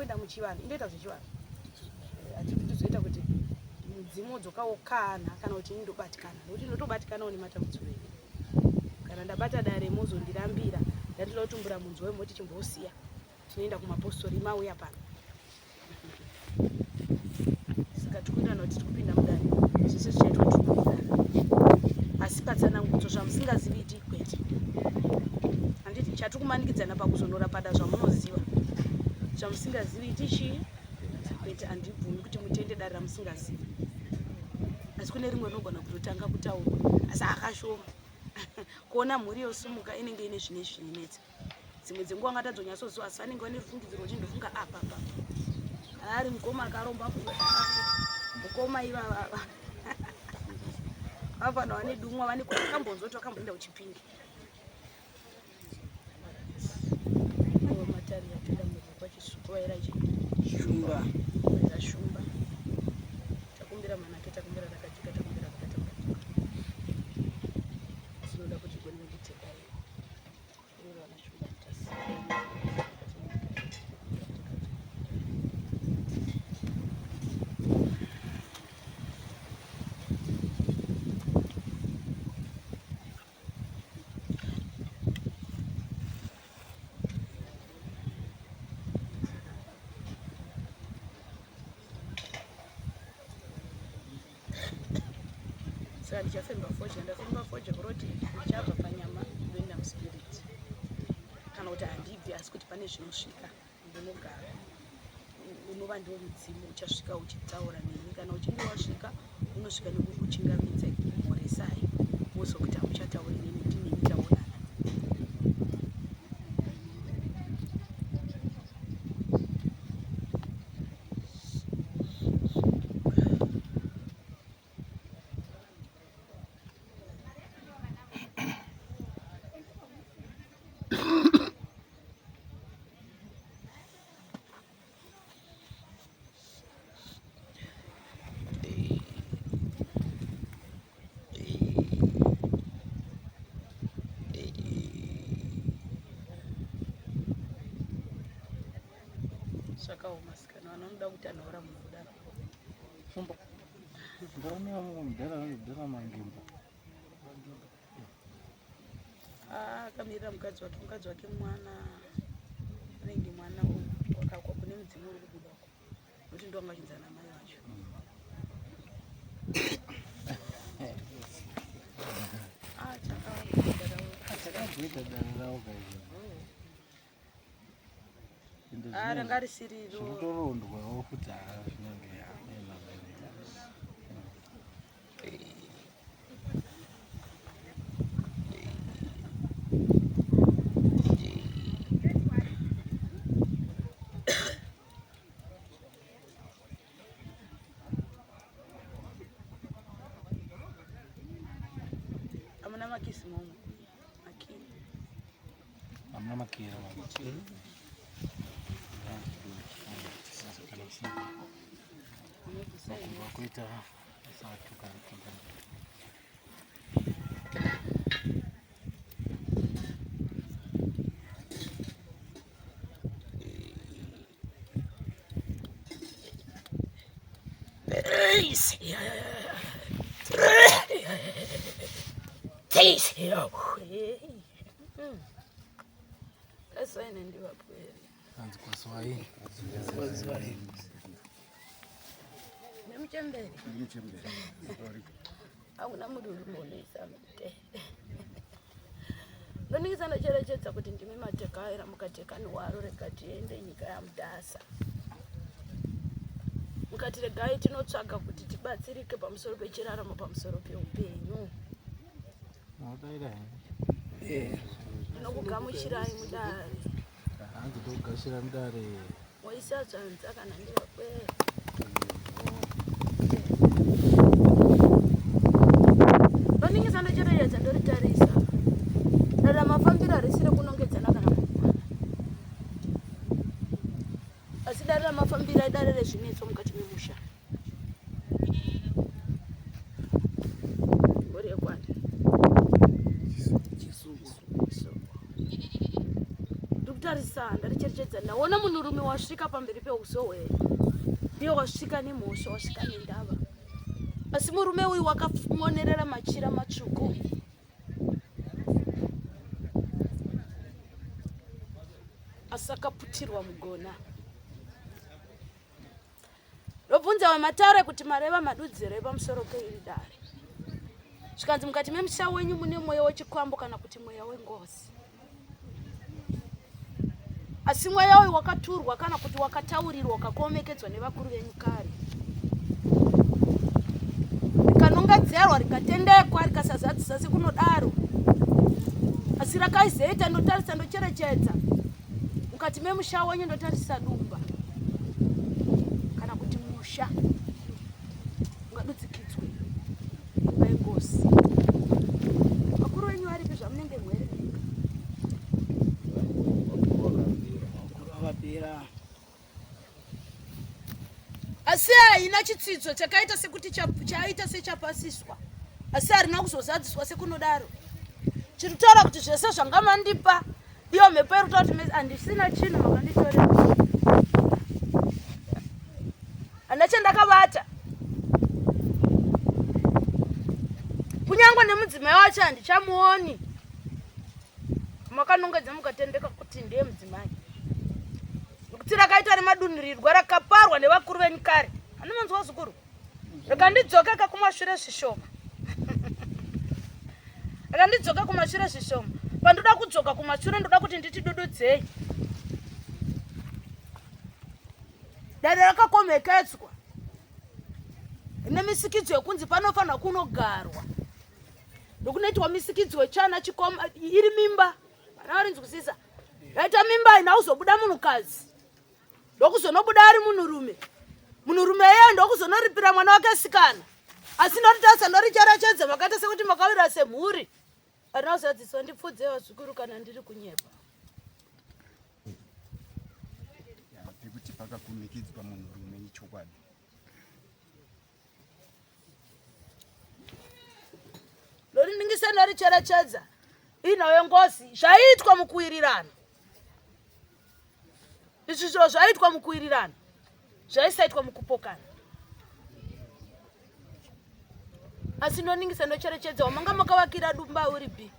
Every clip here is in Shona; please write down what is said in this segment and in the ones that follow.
kuenda muchivano inoita zvichivano atikuzoita kuti mudzimu dzokawokana kana kuti indobatikana nokuti inotobatikanawo nematambudziko kana ndabata dare mozondirambira ndatira kutumbura munzi wemoti chimbosiya tinoenda kumapostori mauya pano saka tikuindana kuti tikupinda mudare zvese zvichaitwa tikupindana asi patsanangudzo zvamusingazivi kwete handiti chatikumanikidzana pakuzonora pada zvamunoziva zvamusingazivi tichi kwete handibvumi kuti mutende dare ramusingazivi asi kune rimwe rinogona kutotanga kutaurwa asi akashoma kuona mhuri yosumuka inenge ine zvine zvinetsa dzimwe dzenguva ngatadzonyasoziva asi vanenge vane rufungidziro uchindofunga apa ari mukoma akaromba mukoma ivava vapana vane dumwa vane kwakambonzoti wakamboenda uchipinda matari yatoda mudzi kwachisvuku vaira shumba shumba takumbira manake takumbira rakajika takumbira rakatambatuka tinoda kuti gone kuteka rero vana shumba saka ndichafemba foje ndafemba foje kuroti ndichabva panyama ndoenda muspiriti kana kuti handibvi asi kuti pane zvinosvika ndinogara unova ndiwo mudzimu uchasvika uchitaura neni kana uchinge wasvika unosvika nekukuchingamidza mhoresai wozokuti hamuchatauri neni ndineni taonana zvakaoma sikana vanoda kuti anhora munhu kudaro ndara mangimbo akamirira mukadzi wake mwana anenge mwana wakakwa kune mudzimu uri kubuda uko nokuti ndo angachinzana mai vacho chakaita dare ravo ranga risiriro zvinotorondwawo kuti zvinenge amuna makisi momwe amuna makira kuita kasaine ndivapweri anzi kwaswahili nemuchemberi hakuna munhu ulimbonesa mute ndoningisa ndacherechedza kuti ndimi matekaira mukateka newaro rekatiende nyika yamudhasa mukati regai tinotsvaga kuti tibatsirike pamusoro pechiraramo pamusoro peupenyu ndinokugamuchirai mudare hanzi ndokugashira mudare waisa zvanza kana ndivapweri ndoningisa ndacherechedza ndoritarisa dada mafambiro harisiri kunongedzana kana mukwana asi dare ramafambiro idare rezvinetso mukati memusha ngorekwani ndikutarisa ndaricherechedza charatedza ndaona munhurume wasvika pamberi peuso hwedu ndiye wasvika nemhosva wasvika nendava asi murume uyu wakamonerera machira matsvuku asi akaputirwa mugona robvunza vamatare kuti mareva madudzire pamusoro peiri dare zvikanzi mukati memusha wenyu mune mweya wechikwambo kana kuti mweya wengozi asi mweya uyu wakaturwa kana kuti wakataurirwa ukakomekedzwa nevakuru venyu kare rikanongedzerwa rikatendekwa rikasazadzisa sekunodaro asi rakaizoita ndotarisa ndocherechedza mukati memusha wenyu ndotarisa dumba kana kuti musha ungadudzikidzwe vaingozi vakuru venyu varipi zvamunenge mwerereka vakuru asi haina chitsidzo chakaita sekuti chaita sechapasiswa asi harina kuzozadziswa sekunodaro chiri kutaura kuti zvese zvangamandipa iyo mhepo iri kutaura kuti handisina chinhu makanditorera hana chandakabata kunyangwe nemudzimai wacho handichamuoni makanongedza mukatendeka kuti ndiye mudzimai nokuti rakaita remadunhurirwa rakaparwa nevakuru venyu kare hanomanzwa zukuru rakandidzoka kakumashure zvishoma rakandidzoka kumashure zvishoma pandoda kudzoka kumashure ndoda kuti nditidududzei dare rakakomekedzwa nemisikidzo yekunzi panofanira kunogarwa ndokunoitwa misikidzo chana chikoma iri mimba vana varinzwisisa yaita mimba ina uzobuda munhukadzi ndokuzonobuda ari munhurume yeye ndokuzonoripira mwana wake sikana asi ndoritarisa ndoricherechedza makaita sekuti makawira semhuri arina kuzadziswa ndipfudzewa zvikuru kana ndiri kunyepa pekuti pakakumikidzwa munhurume ichokwadi ndoriningisa ndoricherechedza inayo ngozi zvaitwa mukuwirirana izvi zviro zvaitwa mukuwirirana zvaisaitwa mukupokana asi ndoningisa ndocherechedza wamanga makavakira dumba uripi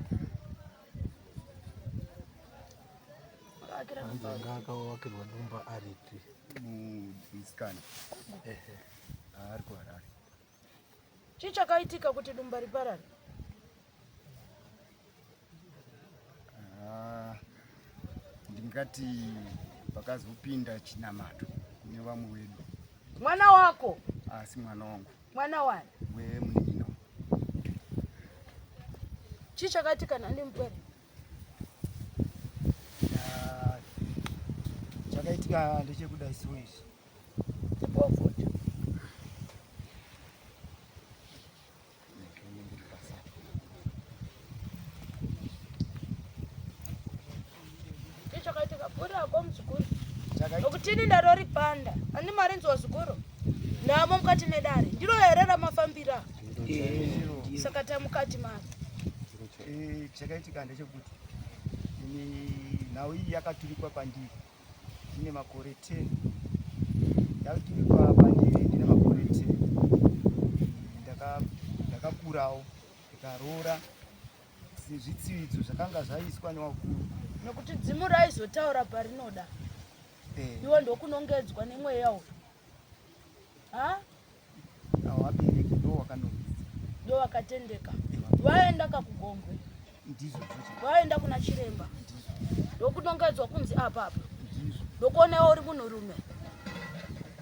akavakirwa dumba aripi musikana ari kuharare chii chakaitika kuti dumba riparare ndingati pakazopinda chinamato kune vamwe vedu mwana wako asi mwana wangu mwana wani wemunino chii chakaitika nhandimupere chakaitika ndechekudai suwezi tipofuti chii chakaitika purako muzukuru nokutini ndaroripanda handi marinzwa zukuru ndamo mukati medare ndiro here ramafambira saka tamukati maro chakaitika ndechekuti nhau iyi yakaturikwa pandiri ine makore 10 yakaturikwa pandiri ndine makore 10 ndakakurawo ndikarora sezvitsividzo zvakanga zvaiswa nevakuru nokuti dzimu raizotaura parinoda iwo ndokunongedzwa nemweya uyu vabereki ndo wakanongedza ndo wakatendeka vaenda kakugongwe ndizvo vaenda kuna chiremba ndokunongedzwa kunzi apapa ndokuonewa uri munhurume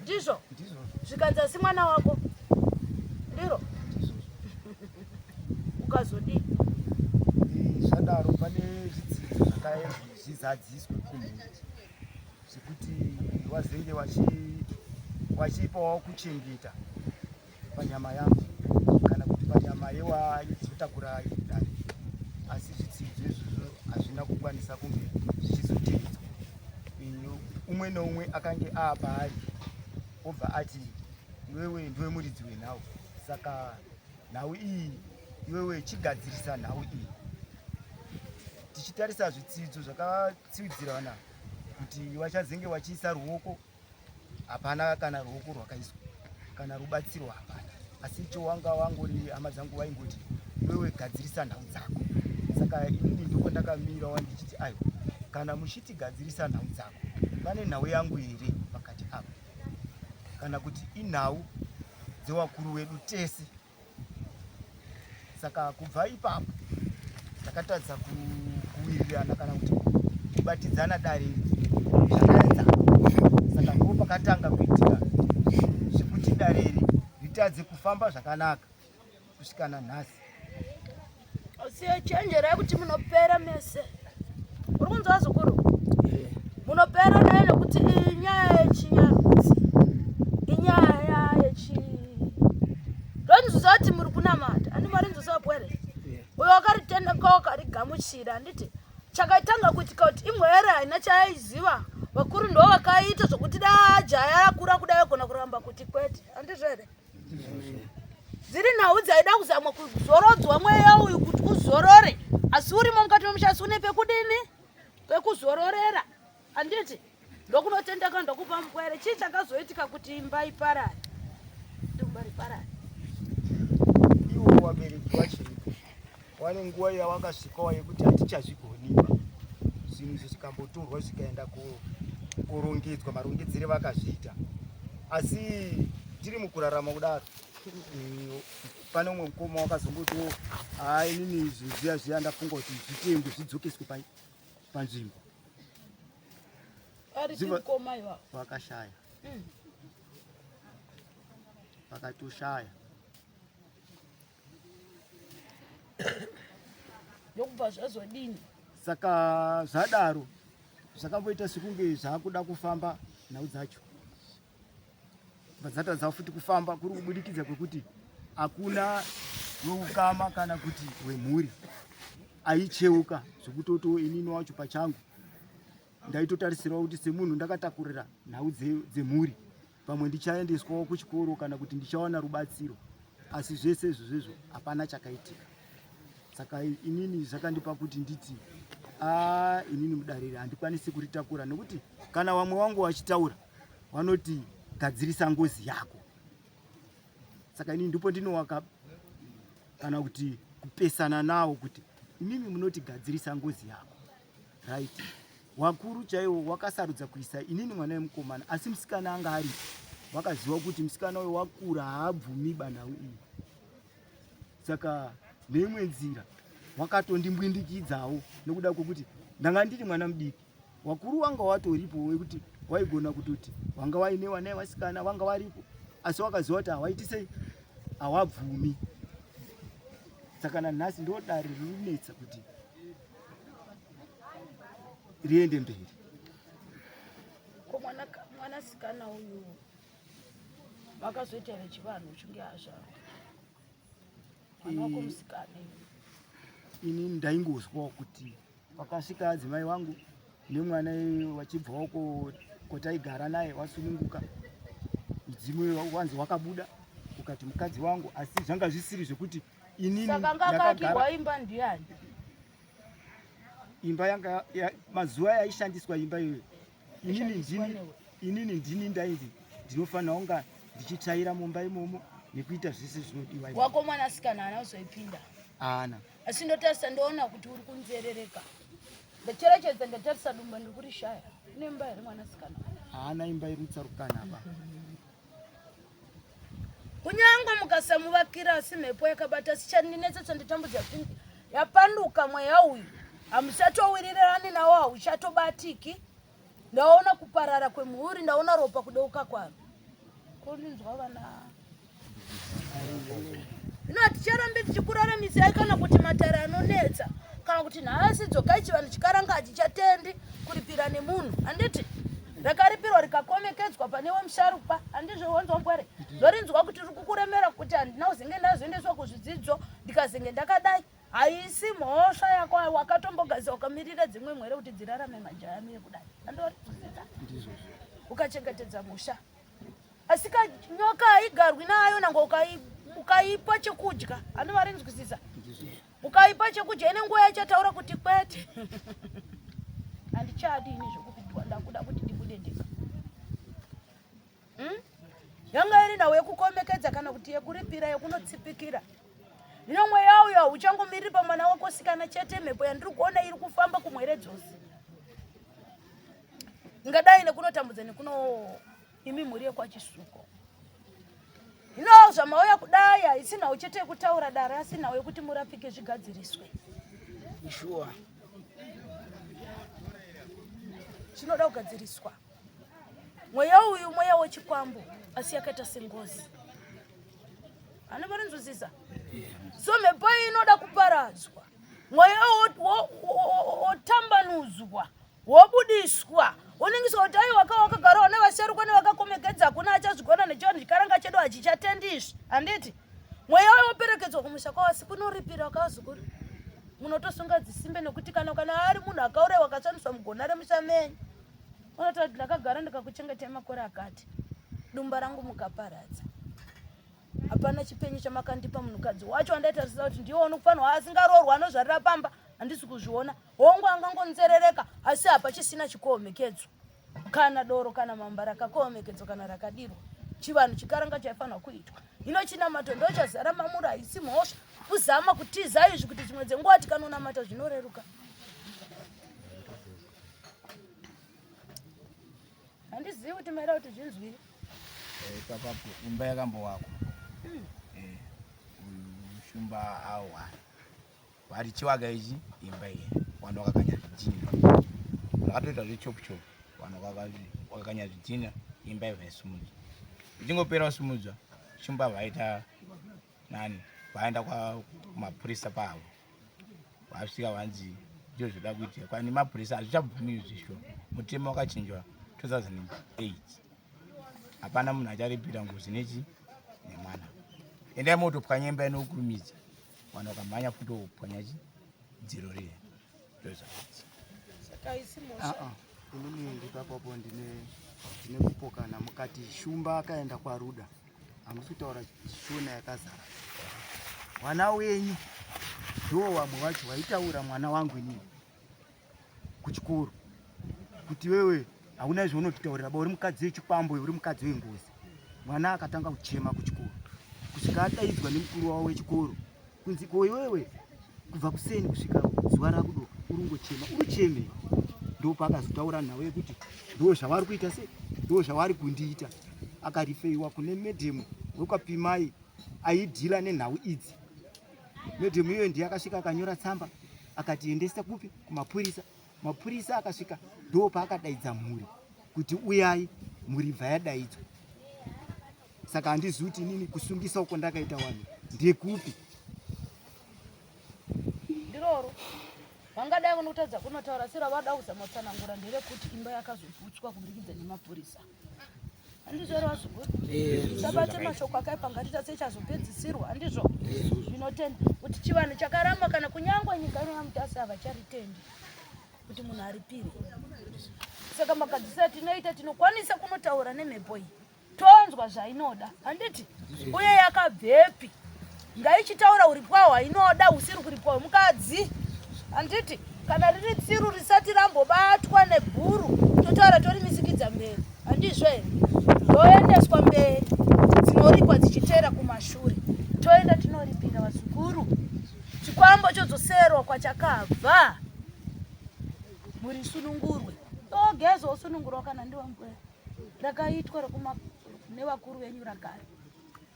ndizvo zvikanzi si mwana wako ndiro ukazodii zvadaro pane zvidzidzo zvakazvizadziswa kumhuri zvekuti wazenge wachipawo kuchengeta panyama yangu kana kuti panyama yewazotakura dare asi zvidzidzo izvozvo hazvina kukwanisa kunge zvichizotevedzwa umwe neumwe akange apaari obva ati iwewe ndiwe muridzi wenhau saka nhau iyi iwewe chigadzirisa nhau iyi tichitarisa zvidzidzo zvakatsividzirana kuti vachazenge vachiisa ruoko hapana, kana ruoko rwakaiswa kana rubatsiro hapana. Asi icho wanga wangori hama dzangu vaingoti wewe gadzirisa nhau dzako. Saka inini ndiko ndakamira wandichiti aiwa, kana muchiti gadzirisa nhau dzako, pane nhau yangu here pakati apo, kana kuti inhau dzewakuru wedu tese. Saka kubva ipapo takatadza kuwirirana kana kuti kubatidzana dare zvakaedza. Saka ndipo pakatanga kuitika zvekuti dare iri ritadze kufamba zvakanaka kusvika nanhasi. Asiye chenjera kuti munopera mese. Uri kunzwa zukuru? Munopera naye nekuti inyaya yechinyarudzi, inyaya yechi ndonzuzati muri kunamata andi mari nzusapwere uyo wakaritenda wakarigamuchira. Anditi chakaitanga kuitika kuti imwere haina chaiziva, vakuru ndo vakaita zvokuti da jaya rakura kudai gona kuramba kuti kwete. Andizvere dziri nhau dzaida kuzamwa kuzorodzwa mweya uyu kuti uzorore, asi urimo mukati memushasi une pekudini, pekuzororera. Anditi ndokunotendeka ndokupa mupwere. Chii chakazoitika kuti imba iparare? Imba riparare. Iwo wabereki vachiripo wane nguva yavakasvikawo yekuti hatichazvigoniba zvinhu izvi zvikambotorwa zvikaenda kurongedzwa marongedzere vakazviita. Asi tiri mukurarama kudaro, pane umwe mukoma wakazongotiwo inini zvinhu zviya zviya ndafunga kuti zvitengwe zvidzokeswe panzvimbo. Vakashaya, vakatoshaya ndokubva zvazodini. Saka zvadaro zvakamboita sekunge zvakuda kufamba nhau dzacho, dzatadza futi kufamba kuri kubudikidza kwekuti hakuna weukama kana kuti wemhuri aicheuka zvekutoto inini wacho pachangu ndaitotarisirawo kuti semunhu ndakatakurira nhau dzemhuri pamwe ndichaendeswawo kuchikoro kana kuti ndichawana rubatsiro. Asi zvese izvozvo hapana chakaitika. Saka inini zvakandipa kuti nditi inini mudariri handikwanisi kuritakura, nekuti kana vamwe wangu vachitaura vanoti gadzirisa ngozi yako. Saka inini ndipo ndinowaka kana kuti kupesana nawo kuti inini munoti gadzirisa ngozi yako, right? Wakuru chaiwo wakasarudza kuisa inini mwana wemukomana, asi musikana anga ari wakaziva kuti musikana uyu wakura haabvumi banhau iyi. Saka neimwe nzira wakatondimbwindikidzawo nekuda kwekuti ndanga ndiri mwana mudiki. Wakuru wanga watoripo wekuti waigona kutoti wanga waine wanai vasikana vanga varipo, asi wakaziva kuti hawaiti sei, hawabvumi. Saka nanhasi ndo dare rinetsa kuti riende mberi. Ko mwanasikana uyu vakazoita here chivanhu chinge hazva mwana wako musikana? Ini ndaingozwawo kuti vakasvika adzimai vangu nemwana vachibva uko kotaigara naye wasununguka, dzimwe wanzi wakabuda ukati mukadzi wangu, asi zvanga zvisiri zvekuti inini. Saka ngakakirwa imba ndiani? Imba yanga mazuva yaishandiswa imba iyoyo, inini ndini ndainzi ndinofanira kunga ndichitsvaira mumba imomo nekuita zvese zvinodiwa. Wako mwanasikana haana kuzoipinda? Haana. Asi ndotarisa ndoona kuti uri kunzerereka. Ndacherechedza ndatarisa dumba ndiri kurishaya. Une imba here mwanasikana? Haana imba irutsarukana apa. Kunyangwa mukasamuvakira asi mhepo yakabata sichandinetsa chanditambudza kuti yapanduka mweya uyu hamusatowirirani nawo, hauchatobatiki. Ndaona kuparara kwemhuri, ndaona ropa kudeuka kwaro. Kundinzwa vana. Ino haticharambi tichikuraramisai kana kuti matare anonetsa kana kuti nhasi dzokai chivanhu chikaranga hachichatendi kuripira nemunhu. Handiti rakaripirwa rikakomekedzwa pane wemusharukwa, handizvo wanzwa mbwere? Zorinzwa kuti riri kukuremera kuti handina kuzenge ndazoendeswa kuzvidzidzo ndikazenge ndakadai. Haisi mhosva yako wakatombogadziwa ukamirira dzimwe mwere kuti dzirarame majaya amire kudai. Andoridzita ukachengetedza musha. Asi nyoka haigarwi nayo nango ukaipa chekudya. Handi marinzwisisa? Ukaipa chekudya ine nguva yachataura kuti kwete. Handichadi ini zvokupindwa ndakuda kuti ndibude ndika. Yanga iri nawe kukomekedza kana kuti yekuripira yekunotsipikira. Ndino mweya uyo uchangomiri pa mwana wako sikana chete mhepo yandiri kuona iri kufamba kumwere dzose. Ngadai nekunotambudzani kuno imi muri yekwachisuko. Hino zvamauya kudaya isina uchete kutaura dare asina wekuti murapike zvigadziriswe. Sure. Chinoda kugadziriswa. Mweya uyu mweya wechikwambo asi yakaita sengozi. Ani marinzwisisa? So mhepo inoda kuparadzwa. Mweya wotambanuzwa, wobudiswa. Uningiswa kuti ayi wakagara nevasharukwa nevakakomegedza kuna achazvigona nechonhu chikaranga chedu hachichatendizvi. Handiti? Mweya woperekedzwa kumusha kwawasi kunoripira wakazukuru. Munotosunga dzisimbe nekuti kana ari munhu akauraiwa akashandiswa mugona remusha menyu. Unoti ndakagara ndikakuchengetei makore akati. Dumba rangu mukaparadza. Hapana chipenyu chamakandipa munhukadzi wacho andaitarisira kuti ndiwo unofanirwa asingaroorwa anozvarira pamba. Handisi kuzviona. Hongu angangonzerereka asi hapa chisina chikohomekedzo. Kana doro kana mamba rakakohomekedzwa kana rakadirwa. Chivanhu chikaranga chaifanirwa kuitwa. Hino chinamato ndochazara mamuri haisi mhosva. Kuzama kutiza izvi kuti dzimwe dzenguva tikanonamata zvinoreruka. Handizivi kuti maida kuti zvinzwire. Papapo imba yakambo wako. Shumba awa. Vari chiwaga ichi imba iyi. Vanhu vakakanya zvidhina. Vakatoita zvechopu-chopu. Vanhu vakakanya zvidhina imba yaisumudzwa. Ichingopera kusumudzwa, shumba vaita nani? Vaenda kumapurisa pavo. Vasvika vanzi ndizvo zvoda kuitika. Kwani mapurisa hazvichabvumiwi zvisho. Mutemo wakachinjwa 2008. Hapana munhu acharipira ngozi nechi nemwana. Endai motopwanya imba inokurumidza. Vanhu vakamhanya kutopwanya dziro riye. Saka haisi mhosva. Inini ndikapapo ndine kupokana mukati shumba akaenda kwaRuda. Hamusi kutaura shona yakazara. Mwana wenyu ndiwo vamwe vacho vaitaura mwana wangu inini kuchikoro kuti wewe hauna zvaunotitaurira uri mukadzi wechikwambo uri mukadzi wengozi. Mwana akatanga kuchema kuchikoro kusvika adaidzwa nemukuru wavo wechikoro kunzi ko iwewe kubva kuseni kusvika zuva rakudo uringochema urucheme. Ndo paakazotaura nawe kuti ndo zvavari kuita sei, ndo zvavari kundiita. Akarifeiwa kune medhemu wekwapimai aidhila nenhau idzi. Medhemu iyoyo ndiye akasvika akanyora tsamba akatiendesa kupi kumapurisa. Mapurisa akasvika ndo paakadaidza mhuri kuti uyai mhuri bva yadaidzwa. Saka handizivi kuti inini kusungisa uko ndakaita wanhu ndekupi. Ndiroro. Vangadai kunotadza kunotaura sira vada kuzama kutsanangura nderekuti imba yakazoputswa kubudikidza nemapurisa. Handizvo razviguru. Sabate mashoko akaipa ngatita sechazopedzisirwa. Handizvo zvinotenda kuti chivanhu chakaramba kana kunyangwa nyika ino yamutasi havacharitendi kuti munhu aripire. Saka magadzisira tinoita tinokwanisa kunotaura nemhepo iyi. Tonzwa zvainoda. Handiti? Uye yakabvepi. Ngaichitaura uripwawo hainoda usiri kuripwawo mukadzi. Handiti? Kana riri tsiru risati rambobatwa nebhuru totaura tori misikidza mberi. Handizvo here? Toendeswa mberi. Dzinoripwa dzichiteera kumashure. Toenda tinoripira vazukuru. Chikwambo chodzoserwa kwachakabva. Muri sunungurwe. Togezo usunungurwa kana ndiwangwe. Rakaitwa nevakuru venyu ragare.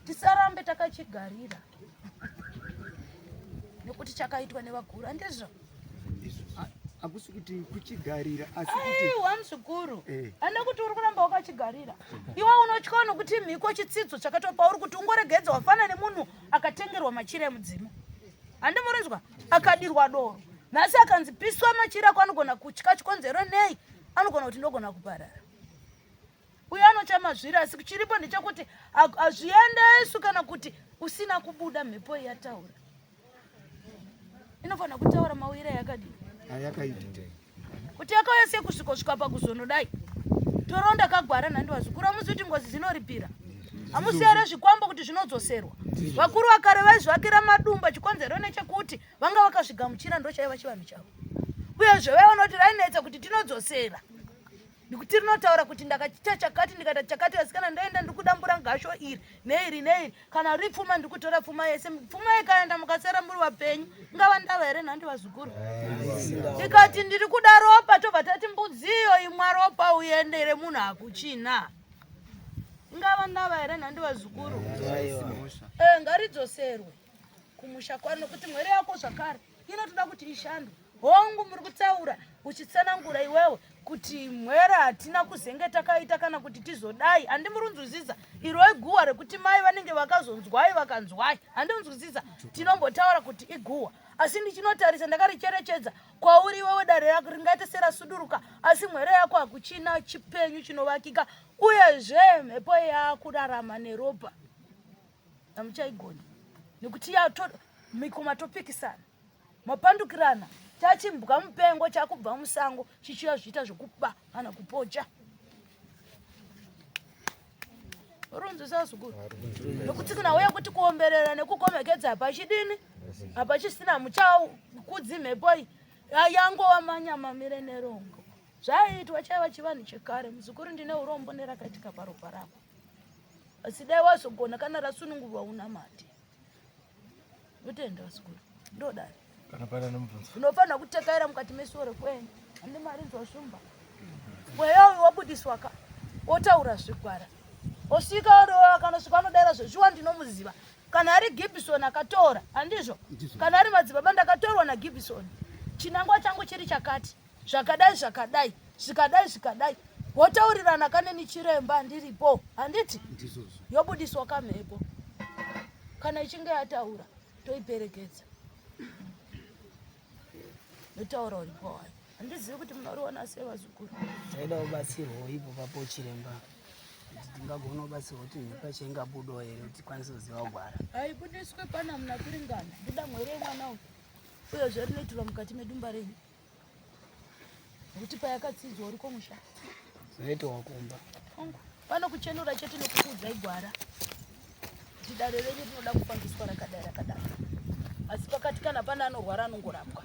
Tisarambe takachigarira. Nekuti chakaitwa nevakuru. Handizvo? Hakusi kuti kuchigarira asi kuti wamzukuru. Handa kuti uri kuramba wakachigarira. Iwe unotya nokuti mhiko chitsidzo chakatopa uri kuti ungoregedza wafana nemunhu akatengerwa machira emudzimu. Handi murinzwa akadirwa doro. Nhasi akanzi piswa machira kwanogona kutya chikonzero nei anogona kuti ndogona kuparara. Uye anochamazvira asi chiripo ndechekuti hazviendesu kana kuti usina kubuda mhepo yataura. Inofanira kutaura mawire yakadini. Ayakaita. Kuti yakauya sei kusvika pakuzonodai. Toronda kagwara nhandivazukuru hamuzoti ngozi dzinoripira. Hamusiyere zvikwambo kuti zvinodzoserwa. Vakuru vakare vaizvakira madumba chikonzero nechekuti vanga vakasvigamuchira ndo chaiva chivanhu chavo. Uye zvevaona kuti rainetsa kuti tinodzosera. Ndikuti rinotaura kuti ndakachita chakati ndikata chakati asikana ndaenda ndikudambura ngasho iri neiri kana riri pfuma ndikutora pfuma yese pfuma ikaenda mukasera muri vapenyu ngava ndava here nhandi vazukuru ndikati ndiri kuda ropa tobva tati mbudziyo imwa ropa uendere munhu akuchina ngava ndava here nhandi vazukuru ngaridzoserwe kumusha kwari nokuti mwere yako zvakare inotoda kuti ishandwe hongu muri kutaura uchitsanangura iwewe kuti mwera hatina kuzenge takaita kana kuti tizodai handimurunzwisisa iroi guwa rekuti mai vanenge vakazonzwai vakanzwai handimurunzwisisa tinombotaura kuti iguwa asi ndichinotarisa ndakaricherechedza kwauri iwewe dare rako ringaita serasuduruka asi mwere yako hakuchina chipenyu chinovakika uyezve mhepo yakurarama neropa hamuchaigoni nekuti mikumatopikisana mapandukirana tachimbwa mupengo chakubva musango chichiya zviita zvokuba kana kupocha urunzisa zukuru nokuti kana uya kuti kuomberera nekukomekedza hapachidini hapachisina muchakudzi mhepo iyi yangova manyama mire nerongo zvaiitwa chaiva chivanhu chekare muzukuru ndine urombo nerakaitika paropa rako asi dai wazogona kana rasunungurwa una mati utenda zukuru ndodari unofanira kutekaira mukati mesuo rekwenyu handi mari nzosvumba mweya wabudiswa ka otaura zvikwara osvika kanosvika anodara zvezviwa ndinomuziva kana ari Gibson akatora handizvo kana ari madzibaba ndakatorwa naGibson chinangwa changu chiri chakati zvakadai zvikadai wotaurirana kaneni chiremba ndiripo handiti yobudiswa kamhepo kana ichinge yataura toiperekedza notaura uripo wayo handizivi kuti munoriona sei vazukuru taida kubatsirwa ipo papo chiremba kuti tingagona kubatsirwa kuti mhepo chaingabudawo here kuti tikwanise kuziva kugwara haibudiswe pana muna kuringana ndida mwere yemwana uyu uyezve rinoitirwa mukati medumba renyu nokuti payakatsidzwa uri komusha zvinoitwa kumba pano kuchenura chete nokukuudzai gwara kuti dare renyu rinoda kufambiswa rakadai asi pakati kana pana anorwara anongorapwa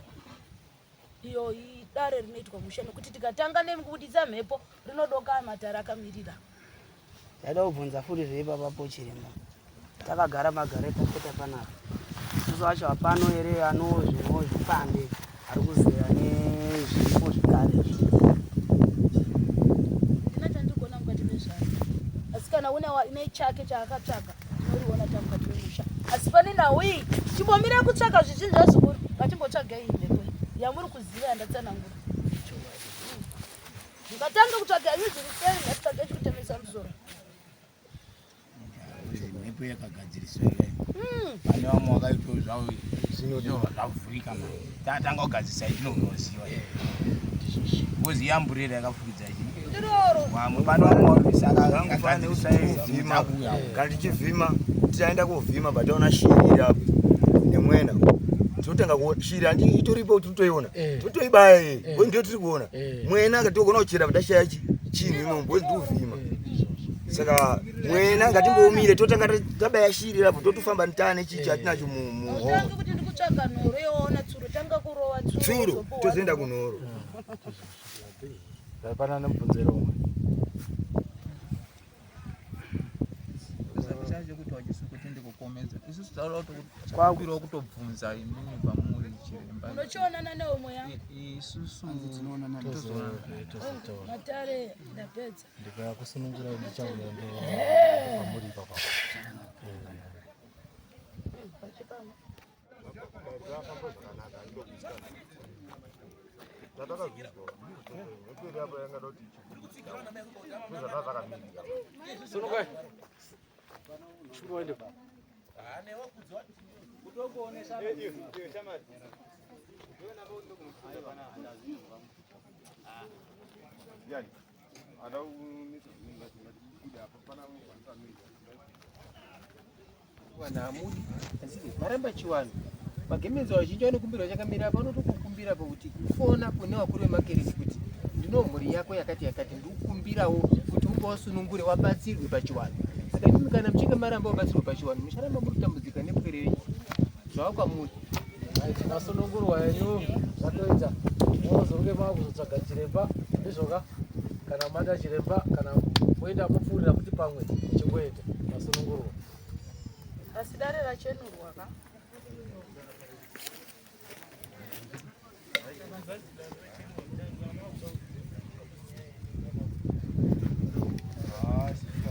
iyo idare rinoitwa musha nokuti tikatanga nekubudisa mhepo rinodoka matara akamirira taida kubvunza futi zveipapapo chiremba takagara magare tapota panapa isusu vacho hapano here ano zvino zvipande ari kuzeya nezviripo zvikare ina chandigona mukati mezvaro asi kana une chake chaakatsvaga tinoriona tamukati memusha asi pane nawi chimbomire kutsvaga zvizhinji zvazukuru ngatimbotsvagei mhepo yamuri kuziva yandatsanangura ndikatanga kutsvaga yanyu zviri sei ndatitsvaga chikutemesa musoro mhepo yakagadziriswa pane vamwe wakaitwa zvavo zvavhurika tatanga kugadzirisa itinonoziva kozi yamburera yakafukidza vamwe pane vamwe varuisakagadziriswa kana tichivhima tichaenda kuvhima bataona shiri apo nemwena totanga kushiri handi itoripo totoiona totoibaya ndio tiri kuona mwena ngatogona kuchera patashaya chinhu imomo ndikuvhima saka mwena ngatimboumire totanga tabaya shiri apo totofamba ntane chichi hatinacho mutange kuti ndikutsvaga nhoro yoona tsuro tanga kurova tsuro tozoenda kunhoro pana nemubvunzero umwe isusu taura kwakwirawo kutobvunza imini pamuri chiremba unochionana neumwe yangu isusu matare ndapedza ndikakusunungura ndichauyande pamuri papa wanamudi maramba chiwano magemenzi vazhinji vanokumbirwa chakamira panotokukumbira pakuti kuona kune vakuru vemakeresi kuti ndino mhuri yako yakati ndikukumbirawo kuti umbawasunungure wabatsirwe pachiwano saka ndimi kana muchinge maramba wabatsirwa pachiwano mucharamba muri kutambudzika nepwere zvava kwamuri tinasunungurwa yenyu zvatoita mozonge makuzotsvaga chiremba ndizvoka kana mata chiremba kana moenda mupfurira kuti pamwe chingwete masununguro asidare rachenurwa ka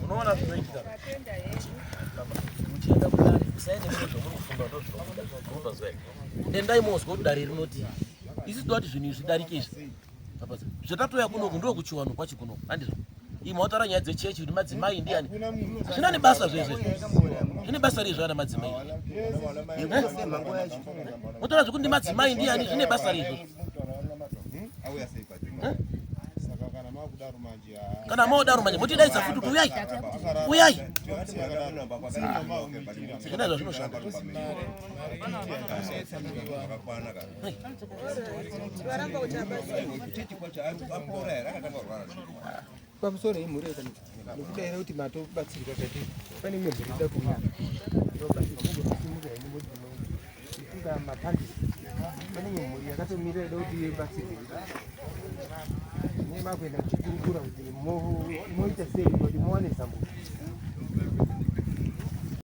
unoona zvinoitika muchienda kudare kusaende mune zvamunofunda ndozvinofunda zvai endai mozwa kuti dare rinoti isi toda kuti zvinhu zvidarike izvi zvatatoya kunoku ndo kuchiwano kwacho kunoku handizvo imwe wataura nyaya dzechechi kuti madzimai ndiani zvina nebasa zvezve zvine basa rezvo ana madzimai motaura zvekuti ndi madzimai ndiani zvine basa rezvo kana maudaro manje motidaidza futi kuti uyai uyai zvinazvo zvinoshanda pamusoro yemhuri nekudaira kuti matobatsirika chati pane imwe mhuri ida kuuya isinga mapandisi pane imwe mhuri yakatomira ida kuti ibatsirika ne makuenda kuchikurukura kuti moita sei kuti muwane zambuko